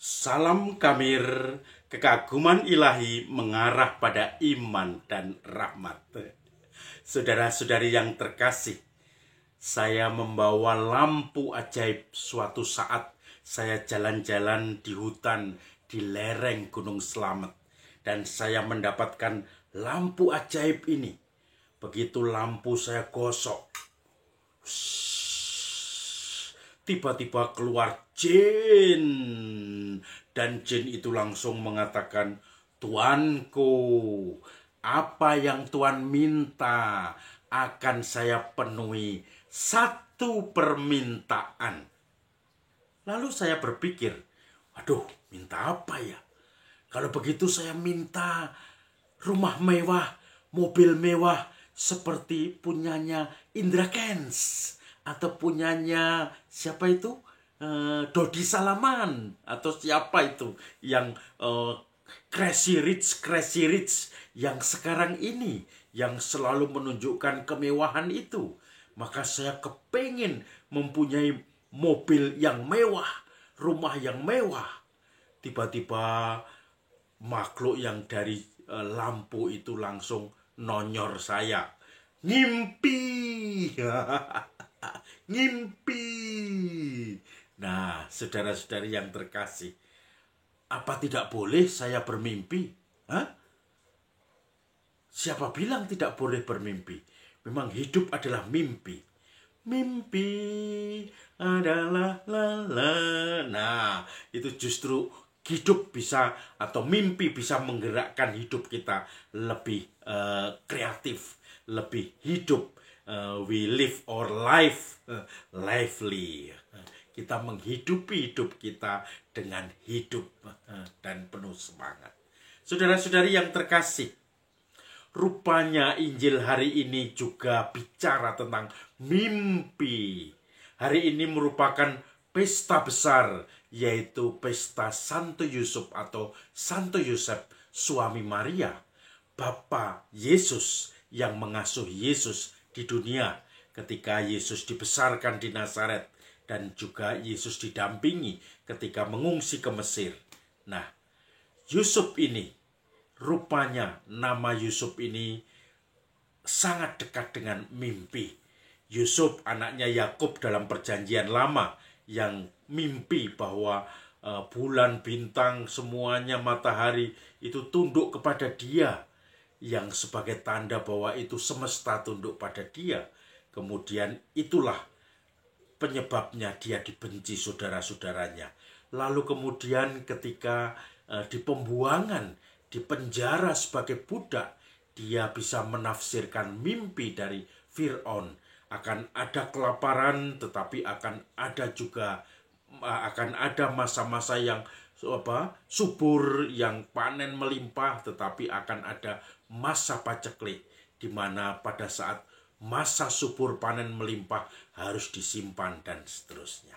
Salam Kamir, kekaguman ilahi mengarah pada iman dan rahmat. Saudara-saudari yang terkasih, saya membawa lampu ajaib. Suatu saat saya jalan-jalan di hutan di lereng Gunung Slamet, dan saya mendapatkan lampu ajaib ini. Begitu lampu saya gosok, tiba-tiba keluar jin, dan jin itu langsung mengatakan, "Tuanku, apa yang Tuan minta akan saya penuhi, satu permintaan." Lalu saya berpikir, waduh, minta apa ya? Kalau begitu saya minta rumah mewah, mobil mewah seperti punyanya Indra Kents atau punyanya siapa itu? Dodi Salaman atau siapa itu yang crazy rich yang sekarang ini yang selalu menunjukkan kemewahan itu. Maka saya kepingin mempunyai mobil yang mewah, rumah yang mewah. Tiba-tiba makhluk yang dari lampu itu langsung nonyor saya. Ngimpi. Ngimpi. Nah, saudara-saudari yang terkasih, apa tidak boleh saya bermimpi? Hah? Siapa bilang tidak boleh bermimpi? Memang hidup adalah mimpi. Mimpi adalah lala. Nah, itu justru hidup bisa atau mimpi bisa menggerakkan hidup kita lebih kreatif, lebih hidup. We live our life lively. Kita menghidupi hidup kita dengan hidup dan penuh semangat. Saudara-saudari yang terkasih, rupanya Injil hari ini juga bicara tentang mimpi. Hari ini merupakan pesta besar, yaitu pesta Santo Yusuf atau Santo Yosef, suami Maria, Bapa Yesus yang mengasuh Yesus di dunia ketika Yesus dibesarkan di Nazaret, dan juga Yesus didampingi ketika mengungsi ke Mesir. Nah, Yusuf ini, rupanya nama Yusuf ini sangat dekat dengan mimpi. Yusuf anaknya Yakub dalam perjanjian lama yang mimpi bahwa bulan, bintang, semuanya, matahari itu tunduk kepada dia, yang sebagai tanda bahwa itu semesta tunduk pada dia. Kemudian itulah penyebabnya dia dibenci saudara-saudaranya. Lalu kemudian ketika di pembuangan, di penjara sebagai budak, dia bisa menafsirkan mimpi dari Fir'aun. Akan ada kelaparan, tetapi akan ada masa-masa yang subur, yang panen melimpah, tetapi akan ada masa paceklik, di mana pada saat masa subur panen melimpah harus disimpan dan seterusnya.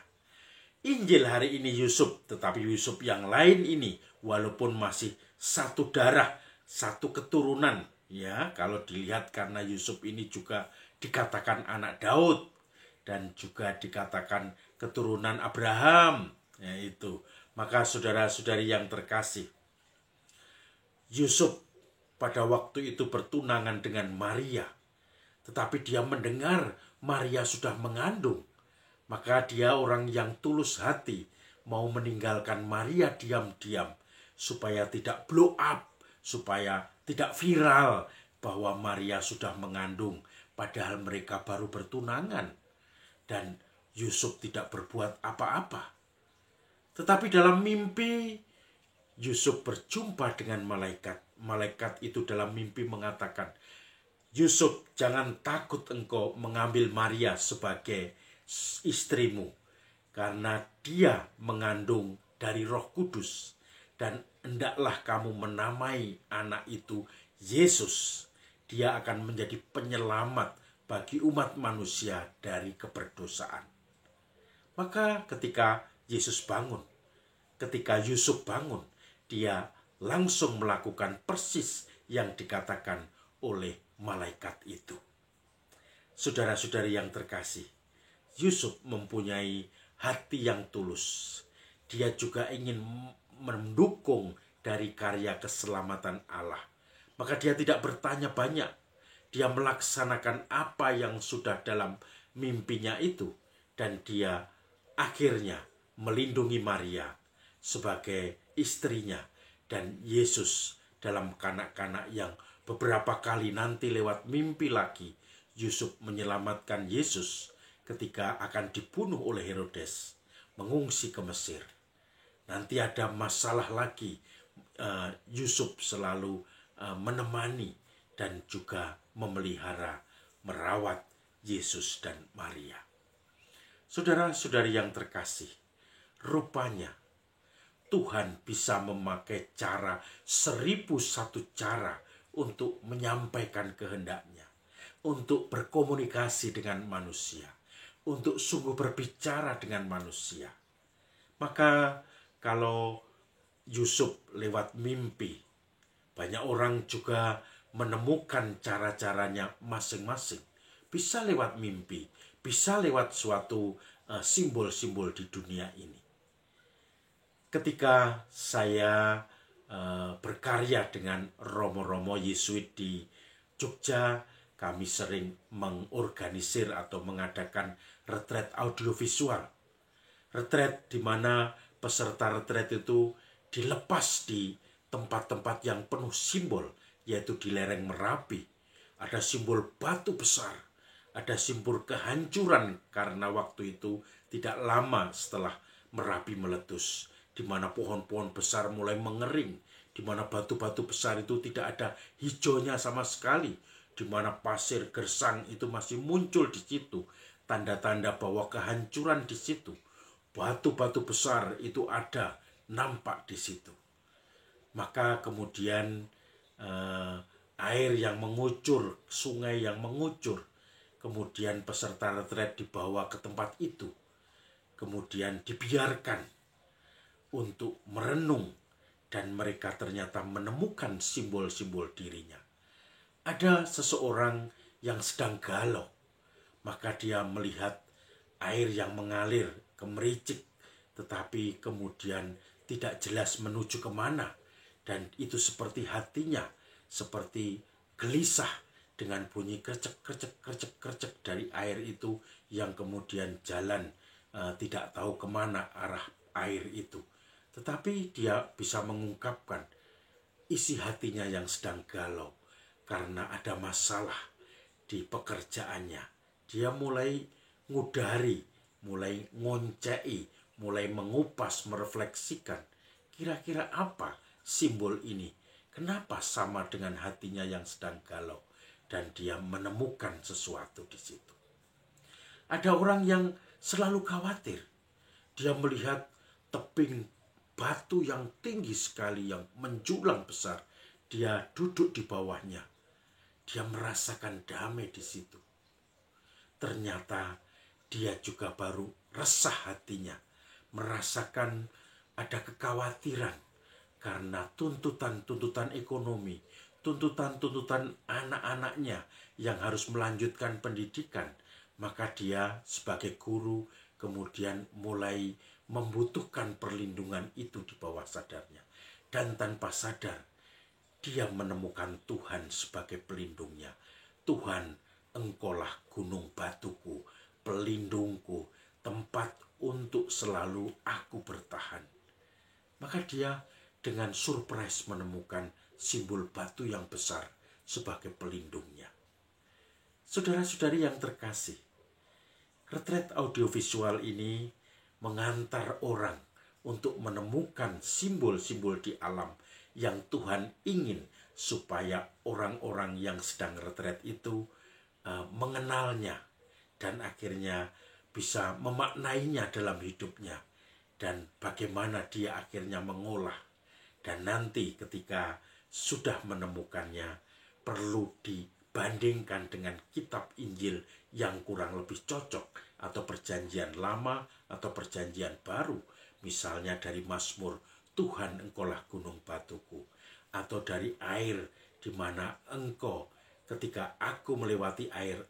Injil hari ini Yusuf, tetapi Yusuf yang lain ini, walaupun masih satu darah, satu keturunan, ya, kalau dilihat karena Yusuf ini juga dikatakan anak Daud dan juga dikatakan keturunan Abraham, yaitu. Maka saudara-saudari yang terkasih, Yusuf pada waktu itu bertunangan dengan Maria, tetapi dia mendengar Maria sudah mengandung. Maka dia orang yang tulus hati, mau meninggalkan Maria diam-diam, supaya tidak blow up, supaya tidak viral bahwa Maria sudah mengandung, padahal mereka baru bertunangan. Dan Yusuf tidak berbuat apa-apa. Tetapi dalam mimpi, Yusuf berjumpa dengan malaikat. Malaikat itu dalam mimpi mengatakan, "Yusuf, jangan takut engkau mengambil Maria sebagai istrimu, karena dia mengandung dari Roh Kudus, dan hendaklah kamu menamai anak itu Yesus. Dia akan menjadi penyelamat bagi umat manusia dari keberdosaan." Maka ketika Yesus bangun, ketika Yusuf bangun, dia langsung melakukan persis yang dikatakan oleh malaikat itu. Saudara-saudari yang terkasih, Yusuf mempunyai hati yang tulus. dia juga ingin mendukung dari karya keselamatan Allah. Maka dia tidak bertanya banyak. Dia melaksanakan apa yang sudah dalam mimpinya itu. Dan dia akhirnya melindungi Maria sebagai istrinya. Dan Yesus dalam kanak-kanak yang beberapa kali nanti lewat mimpi lagi, Yusuf menyelamatkan Yesus ketika akan dibunuh oleh Herodes, mengungsi ke Mesir. Nanti ada masalah lagi, Yusuf selalu menemani dan juga memelihara, merawat Yesus dan Maria. Saudara-saudari yang terkasih, rupanya Tuhan bisa memakai cara 1001 cara untuk menyampaikan kehendaknya, untuk berkomunikasi dengan manusia, untuk sungguh berbicara dengan manusia. Maka kalau Yusuf lewat mimpi, banyak orang juga menemukan cara-caranya masing-masing. Bisa lewat mimpi, bisa lewat suatu simbol-simbol di dunia ini. Ketika saya berkarya dengan Romo-Romo Yesuit di Jogja, kami sering mengorganisir atau mengadakan retret audiovisual. Retret di mana peserta retret itu dilepas di tempat-tempat yang penuh simbol, yaitu di lereng Merapi. Ada simbol batu besar, ada simbol kehancuran karena waktu itu tidak lama setelah Merapi meletus, di mana pohon-pohon besar mulai mengering, di mana batu-batu besar itu tidak ada hijaunya sama sekali, di mana pasir gersang itu masih muncul di situ, tanda-tanda bahwa kehancuran di situ. Batu-batu besar itu ada, nampak di situ. Maka kemudian air yang mengucur, sungai yang mengucur, kemudian peserta retret dibawa ke tempat itu, kemudian dibiarkan untuk merenung, dan mereka ternyata menemukan simbol-simbol dirinya. Ada seseorang yang sedang galau, maka dia melihat air yang mengalir gemericik, tetapi kemudian tidak jelas menuju kemana, dan itu seperti hatinya, seperti gelisah dengan bunyi kercek dari air itu yang kemudian jalan, tidak tahu kemana arah air itu. Tetapi dia bisa mengungkapkan isi hatinya yang sedang galau karena ada masalah di pekerjaannya. Dia mulai ngudari, mulai ngoncei, mulai mengupas, merefleksikan kira-kira apa simbol ini, kenapa sama dengan hatinya yang sedang galau, dan dia menemukan sesuatu di situ. Ada orang yang selalu khawatir, dia melihat tebing batu yang tinggi sekali, yang menjulang besar, dia duduk di bawahnya, dia merasakan damai di situ. Ternyata dia juga baru resah hatinya, merasakan ada kekhawatiran karena tuntutan-tuntutan ekonomi, tuntutan-tuntutan anak-anaknya yang harus melanjutkan pendidikan. Maka dia sebagai guru kemudian mulai membutuhkan perlindungan itu di bawah sadarnya. Dan tanpa sadar, dia menemukan Tuhan sebagai pelindungnya. Tuhan, Engkaulah gunung batuku, pelindungku, tempat untuk selalu aku bertahan. Maka dia dengan surprise menemukan simbol batu yang besar sebagai pelindungnya. Saudara-saudari yang terkasih, retret audiovisual ini mengantar orang untuk menemukan simbol-simbol di alam yang Tuhan ingin supaya orang-orang yang sedang retret itu mengenalnya dan akhirnya bisa memaknainya dalam hidupnya, dan bagaimana dia akhirnya mengolah. Dan nanti ketika sudah menemukannya, perlu dibandingkan dengan kitab Injil yang kurang lebih cocok, atau perjanjian lama atau perjanjian baru, misalnya dari Mazmur, Tuhan Engkaulah gunung batuku, atau dari air di mana Engkau, ketika aku melewati air,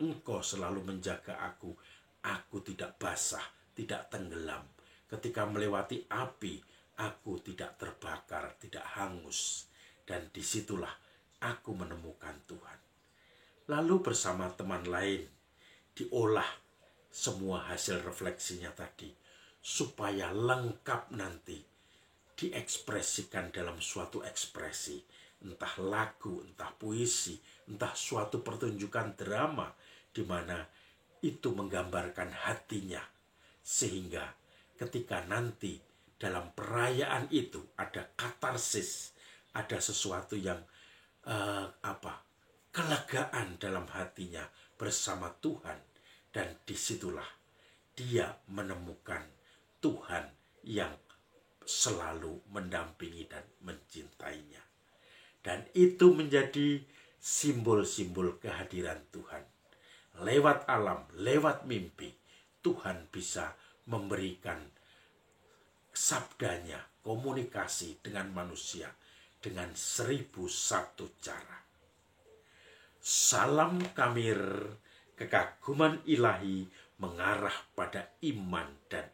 Engkau selalu menjaga aku tidak basah, tidak tenggelam. ketika melewati api, aku tidak terbakar, tidak hangus. Dan disitulah aku menemukan Tuhan. Lalu bersama teman lain, diolah semua hasil refleksinya tadi, supaya lengkap nanti diekspresikan dalam suatu ekspresi, entah lagu, entah puisi, entah suatu pertunjukan drama, di mana itu menggambarkan hatinya, sehingga ketika nanti dalam perayaan itu ada katarsis, ada sesuatu yang kelegaan dalam hatinya bersama Tuhan, dan disitulah dia menemukan Tuhan yang selalu mendampingi dan mencintainya. Dan itu menjadi simbol-simbol kehadiran Tuhan. Lewat alam, lewat mimpi, Tuhan bisa memberikan sabdanya, komunikasi dengan manusia dengan 1001 cara. Salam Kamir, kekaguman ilahi mengarah pada iman dan